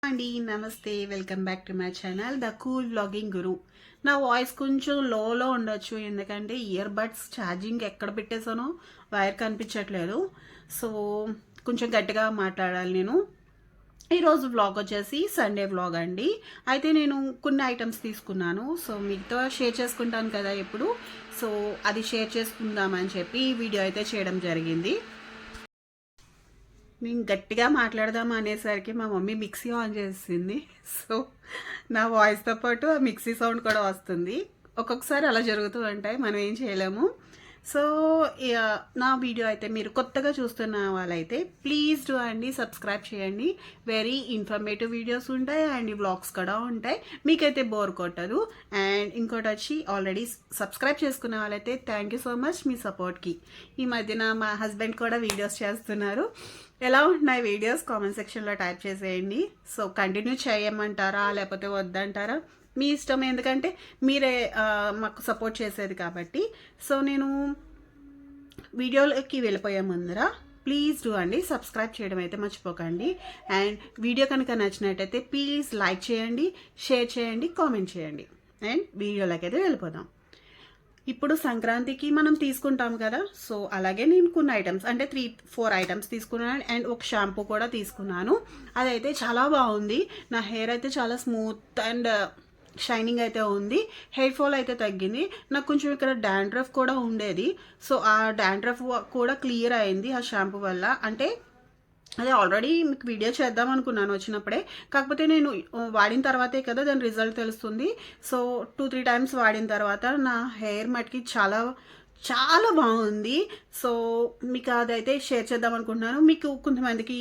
అండి నమస్తే, welcome back to my channel the cool vlogging guru. నా వాయిస్ కొంచెం లోలో ఉండొచ్చు, ఎందుకంటే ఇయర్ బడ్స్ ఛార్జింగ్ ఎక్కడ పెట్టేసానో వైర్ కనిపించట్లేదు. సో కొంచెం గట్టిగా మాట్లాడాలి నేను. ఈరోజు వ్లాగ్ వచ్చేసి సండే వ్లాగ్ అండి. అయితే నేను కొన్ని ఐటమ్స్ తీసుకున్నాను, సో మీతో షేర్ చేసుకుంటాను కదా ఎప్పుడు. సో అది షేర్ చేసుకుందామని చెప్పి ఈ వీడియో అయితే చేయడం జరిగింది. నేను గట్టిగా మాట్లాడదాం అనేసరికి మా మమ్మీ మిక్సీ ఆన్ చేసింది. సో నా వాయిస్తో పాటు ఆ మిక్సీ సౌండ్ కూడా వస్తుంది. ఒక్కొక్కసారి అలా జరుగుతూ ఉంటాయి, మనం ఏం చేయలేము. సో నా వీడియో అయితే మీరు కొత్తగా చూస్తున్న వాళ్ళైతే ప్లీజ్ డూ అండి, సబ్స్క్రైబ్ చేయండి. వెరీ ఇన్ఫర్మేటివ్ వీడియోస్ ఉంటాయి అండ్ వ్లాగ్స్ కూడా ఉంటాయి, మీకైతే బోర్ కొట్టదు. అండ్ ఇంకోటి వచ్చి ఆల్రెడీ సబ్స్క్రైబ్ చేసుకున్న వాళ్ళైతే థ్యాంక్ యూ సో మచ్ మీ సపోర్ట్కి. ఈ మధ్యన మా హస్బెండ్ కూడా వీడియోస్ చేస్తున్నారు. ఎలా ఉంటున్నాయి వీడియోస్ కామెంట్ సెక్షన్లో టైప్ చేసేయండి. సో కంటిన్యూ చేయమంటారా లేకపోతే వద్దంటారా, మీ ఇష్టం, ఎందుకంటే మీరే మాకు సపోర్ట్ చేసేది కాబట్టి. సో నేను వీడియోలోకి వెళ్ళిపోయే ముందర ప్లీజ్ డూ అండి, సబ్స్క్రైబ్ చేయడం అయితే మర్చిపోకండి. అండ్ వీడియో కనుక నచ్చినట్టయితే ప్లీజ్ లైక్ చేయండి, షేర్ చేయండి, కామెంట్ చేయండి. అండ్ వీడియోలోకి అయితే వెళ్ళిపోదాం. ఇప్పుడు సంక్రాంతికి మనం తీసుకుంటాం కదా, సో అలాగే నేను కొన్ని ఐటమ్స్ అంటే 3-4 ఐటమ్స్ తీసుకున్నాను. అండ్ ఒక షాంపూ కూడా తీసుకున్నాను. అదైతే చాలా బాగుంది. నా హెయిర్ అయితే చాలా స్మూత్ అండ్ షైనింగ్ అయితే ఉంది. హెయిర్ ఫాల్ అయితే తగ్గింది. నాకు కొంచెం ఇక్కడ డాండ్రఫ్ కూడా ఉండేది, సో ఆ డాండ్రఫ్ కూడా క్లియర్ అయింది ఆ షాంపూ వల్ల. అంటే అదే ఆల్రెడీ మీకు వీడియో చేద్దాం అనుకున్నాను వచ్చినప్పుడే, కాకపోతే నేను వాడిన తర్వాతే కదా దాని రిజల్ట్ తెలుస్తుంది. సో 2-3 టైమ్స్ వాడిన తర్వాత నా హెయిర్ మట్కి చాలా చాలా బాగుంది. సో మీకు అదైతే షేర్ చేద్దాం అనుకుంటున్నాను. మీకు కొంతమందికి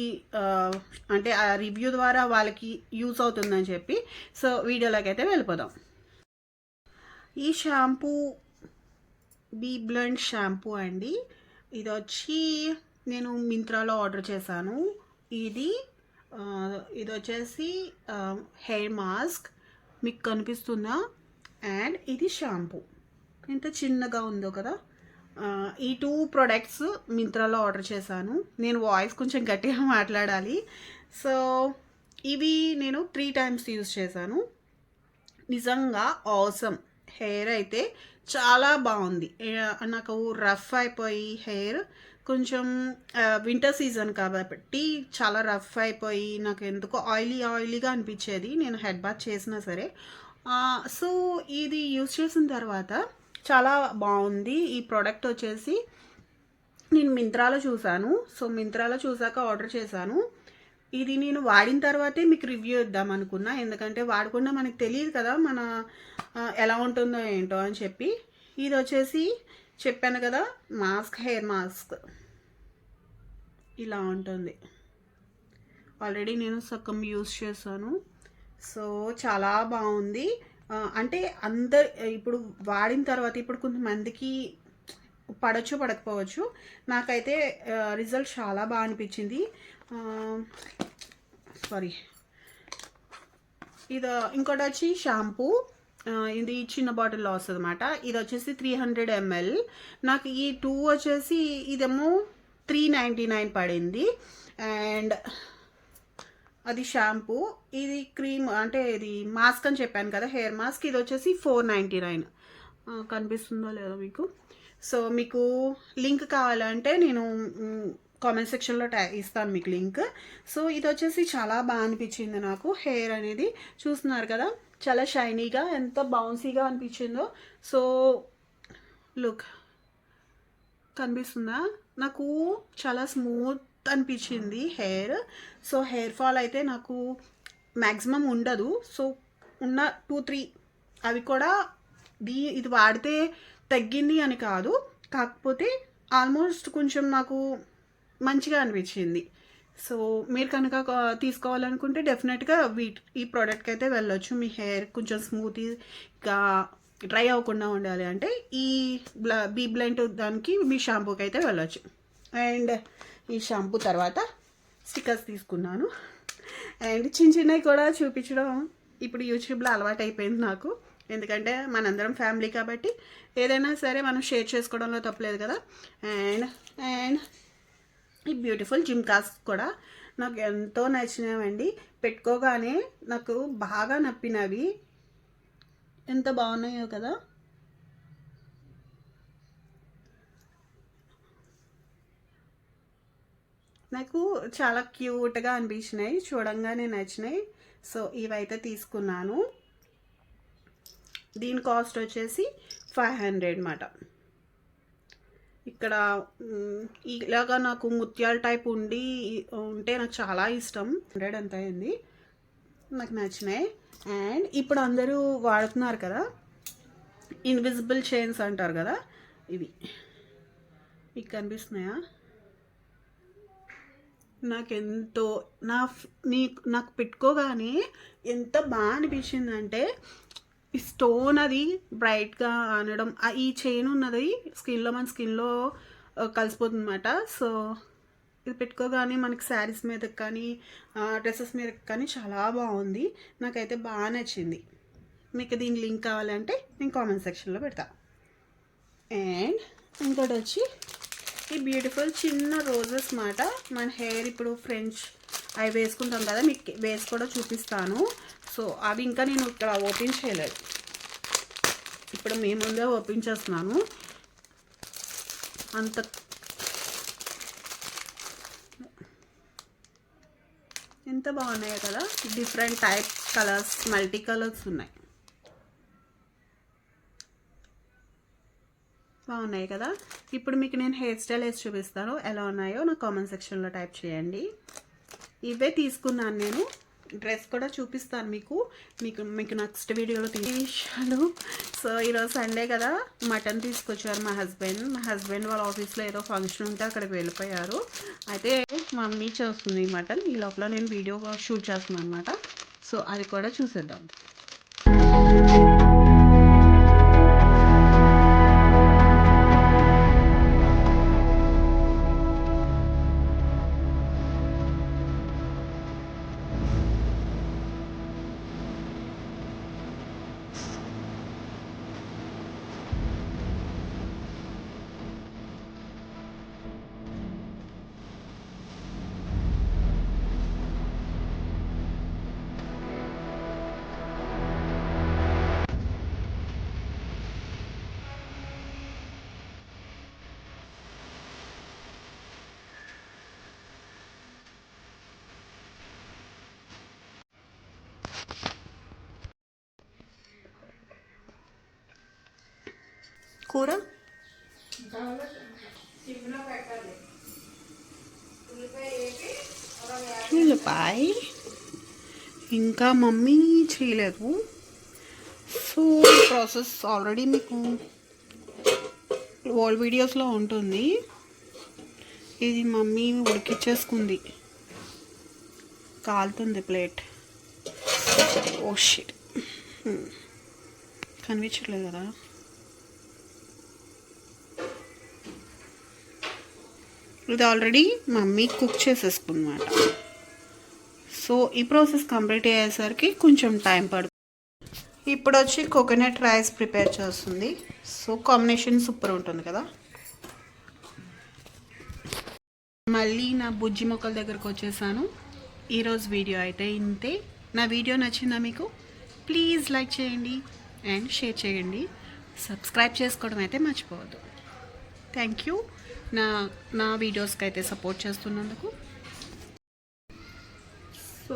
అంటే ఆ రివ్యూ ద్వారా వాళ్ళకి యూజ్ అవుతుందని చెప్పి. సో వీడియోలోకి అయితే వెళ్ళిపోదాం. ఈ షాంపూ బీ బ్లెండ్ షాంపూ అండి. ఇది వచ్చి నేను మింత్రాలో ఆర్డర్ చేశాను. ఇది వచ్చేసి హెయిర్ మాస్క్, మీకు కనిపిస్తుందా? అండ్ ఇది షాంపూ ఎంత చిన్నగా ఉందో కదా. ఈ 2 ప్రొడక్ట్స్ మింత్రాలో ఆర్డర్ చేశాను. నేను వాయిస్ కొంచెం గట్టిగా మాట్లాడాలి. సో ఇవి నేను 3 టైమ్స్ యూజ్ చేశాను. నిజంగా ఆసమ్. హెయిర్ అయితే చాలా బాగుంది. నాకు రఫ్ అయిపోయి హెయిర్ కొంచెం వింటర్ సీజన్ కాబట్టి చాలా రఫ్ అయిపోయి నాకు ఎందుకో ఆయిలీగా అనిపించేది నేను హెడ్ బాత్ చేసినా సరే. సో ఇది యూజ్ చేసిన తర్వాత చాలా బాగుంది. ఈ ప్రోడక్ట్ వచ్చేసి నేను మింత్రాలో చూశాను. సో మింత్రాలో చూసాక ఆర్డర్ చేశాను. ఇది నేను వాడిన తర్వాతే మీకు రివ్యూ ఇద్దాం అనుకున్నా, ఎందుకంటే వాడకుండా మనకు తెలియదు కదా మన ఎలా ఉంటుందో ఏంటో అని చెప్పి. ఇది వచ్చేసి చెప్పాను కదా మాస్క్, హెయిర్ మాస్క్ ఇలా ఉంటుంది. ఆల్రెడీ నేను సగం యూజ్ చేశాను. సో చాలా బాగుంది. అంటే ఇప్పుడు వాడిన తర్వాత ఇప్పుడు కొంతమందికి పడచ్చు పడకపోవచ్చు, నాకైతే రిజల్ట్ చాలా బాగా అనిపించింది. సారీ, ఇది ఇంకోటి వచ్చి షాంపూ. ఇది చిన్న బాటిల్లో వస్తుంది అన్నమాట. ఇది వచ్చేసి 300 ml. నాకు ఈ 2 వచ్చేసి ఇదేమో 399 పడింది. అండ్ అది షాంపూ, ఇది క్రీమ్ అంటే ఇది మాస్క్ అని చెప్పాను కదా, హెయిర్ మాస్క్. ఇది వచ్చేసి 499. కనిపిస్తుందో లేదో మీకు. సో మీకు లింక్ కావాలంటే నేను కామెంట్ సెక్షన్లో ఇస్తాను మీకు లింక్. సో ఇది వచ్చేసి చాలా బాగా అనిపించింది నాకు. హెయిర్ అనేది చూస్తున్నారు కదా, చాలా షైనీగా ఎంత బౌన్సీగా అనిపించిందో. సో లుక్, కనిపిస్తుందా? నాకు చాలా స్మూత్ అనిపించింది హెయిర్. సో హెయిర్ ఫాల్ అయితే నాకు మ్యాక్సిమం ఉండదు. సో ఉన్న 2-3 అవి కూడా ఇది వాడితే తగ్గింది అని కాదు, కాకపోతే ఆల్మోస్ట్ కొంచెం నాకు మంచిగా అనిపించింది. సో మీరు కనుక తీసుకోవాలనుకుంటే డెఫినెట్గా ఈ ప్రోడక్ట్కి అయితే వెళ్ళొచ్చు. మీ హెయిర్ కొంచెం స్మూత్గా డ్రై అవ్వకుండా ఉండాలి అంటే ఈ బీ బ్లెండ్ దానికి మీ షాంపూకి అయితే వెళ్ళొచ్చు. అండ్ ఈ షాంపూ తర్వాత స్టిక్కర్స్ తీసుకున్నాను. అండ్ చిన్నవి కూడా చూపించడం ఇప్పుడు యూట్యూబ్లో అలవాటు అయిపోయింది నాకు, ఎందుకంటే మనందరం ఫ్యామిలీ కాబట్టి ఏదైనా సరే మనం షేర్ చేసుకోవడంలో తప్పలేదు కదా. అండ్ ఈ బ్యూటిఫుల్ జిమ్కాస్ కూడా నాకు ఎంతో నచ్చినవండి. పెట్టుకోగానే నాకు బాగా నప్పినవి. ఎంత బాగున్నాయో కదా. నాకు చాలా క్యూట్గా అనిపించినాయి, చూడంగానే నచ్చినాయి. సో ఇవైతే తీసుకున్నాను. దీని కాస్ట్ వచ్చేసి 500 అన్నమాట. ఇక్కడ ఇలాగా నాకు ముత్యాల టైప్ ఉంటే నాకు చాలా ఇష్టం. 100 అంత అయింది, నాకు నచ్చినాయి. అండ్ ఇప్పుడు అందరూ వాడుతున్నారు కదా ఇన్విజిబుల్ చైన్స్ అంటారు కదా, ఇవి మీకు కనిపిస్తున్నాయా? నాకెంతో నాకు పెట్టుకోగానే ఎంత బాగా అనిపించిందంటే, ఈ స్టోన్ అది బ్రైట్గా అనడం, ఈ చైన్ ఉన్నది మన స్కిన్లో కలిసిపోతుంది అన్నమాట. సో ఇది పెట్టుకోగానే మనకి శారీస్ మీద కానీ డ్రెస్సెస్ మీద కానీ చాలా బాగుంది. నాకైతే బాగా నచ్చింది. మీకు దీని లింక్ కావాలంటే నేను కామెంట్ సెక్షన్లో పెడతా. అండ్ ఇంకోటి వచ్చి ఈ బ్యూటిఫుల్ చిన్న రోజెస్ మాట. మన హెయిర్ ఇప్పుడు ఫ్రెంచ్ అవి వేసుకుంటాం కదా, మీకు వేసి కూడా చూపిస్తాను. సో అవి ఇంకా నేను ఇక్కడ ఓపెన్ చేయలేదు, ఇప్పుడు మీ ముందే ఓపెన్ చేస్తున్నాను. అంత ఎంత బాగున్నాయో కదా, different type colours, multi colours ఉన్నాయి, బాగున్నాయి కదా. ఇప్పుడు మీకు నేను హెయిర్ స్టైల్ వేసి చూపిస్తాను, ఎలా ఉన్నాయో నా కామెంట్ సెక్షన్లో టైప్ చేయండి. ఇవే తీసుకున్నాను నేను. డ్రెస్ కూడా చూపిస్తాను మీకు నెక్స్ట్ వీడియోలో తీసాను. సో ఈరోజు సండే కదా, మటన్ తీసుకొచ్చారు మా హస్బెండ్ వాళ్ళ ఆఫీస్లో ఏదో ఫంక్షన్ ఉంటే అక్కడికి వెళ్ళిపోయారు. అయితే మమ్మీ చేస్తుంది మటన్. ఈ లోపల నేను వీడియో షూట్ చేస్తున్నాను అనమాట. సో అది కూడా చూసేద్దాం. కూర ఉల్లిపాయ ఇంకా మమ్మీ చేయలేదు. సో ఈ ప్రాసెస్ ఆల్రెడీ మీకు ఓల్డ్ వీడియోస్లో ఉంటుంది. ఇది మమ్మీ ఉడికిచ్చేసుకుంది, కాలుతుంది ప్లేట్. ఓ షిట్, కనిపించట్లేదు కదా. ఇది ఆల్రెడీ మమ్మీ కుక్ చేసేసుకుందన్నమాట. సో ఈ ప్రాసెస్ కంప్లీట్ అయ్యేసరికి కొంచెం టైం పడుతుంది. ఇప్పుడు వచ్చి కోకోనట్ రైస్ ప్రిపేర్ చేస్తుంది. సో కాంబినేషన్ సూపర్ ఉంటుంది కదా. మళ్ళీ నా బుజ్జి మొక్కల దగ్గరకు వచ్చేసాను. ఈరోజు వీడియో అయితే ఇంతే. నా వీడియో నచ్చిందా మీకు? ప్లీజ్ లైక్ చేయండి అండ్ షేర్ చేయండి. సబ్స్క్రైబ్ చేసుకోవడం అయితే మర్చిపోవద్దు. థ్యాంక్ యూ నా వీడియోస్కి అయితే సపోర్ట్ చేస్తున్నందుకు. సో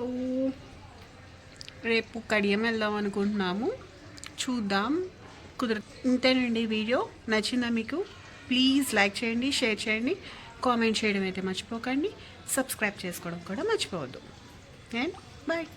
రేపు కడియం వెళ్దాం అనుకుంటున్నాము, చూద్దాం ఇంతేనండి వీడియో. నచ్చిందా మీకు? ప్లీజ్ లైక్ చేయండి, షేర్ చేయండి, కామెంట్ చేయడం అయితే మర్చిపోకండి. సబ్స్క్రైబ్ చేసుకోవడం కూడా మర్చిపోవద్దు. And bye.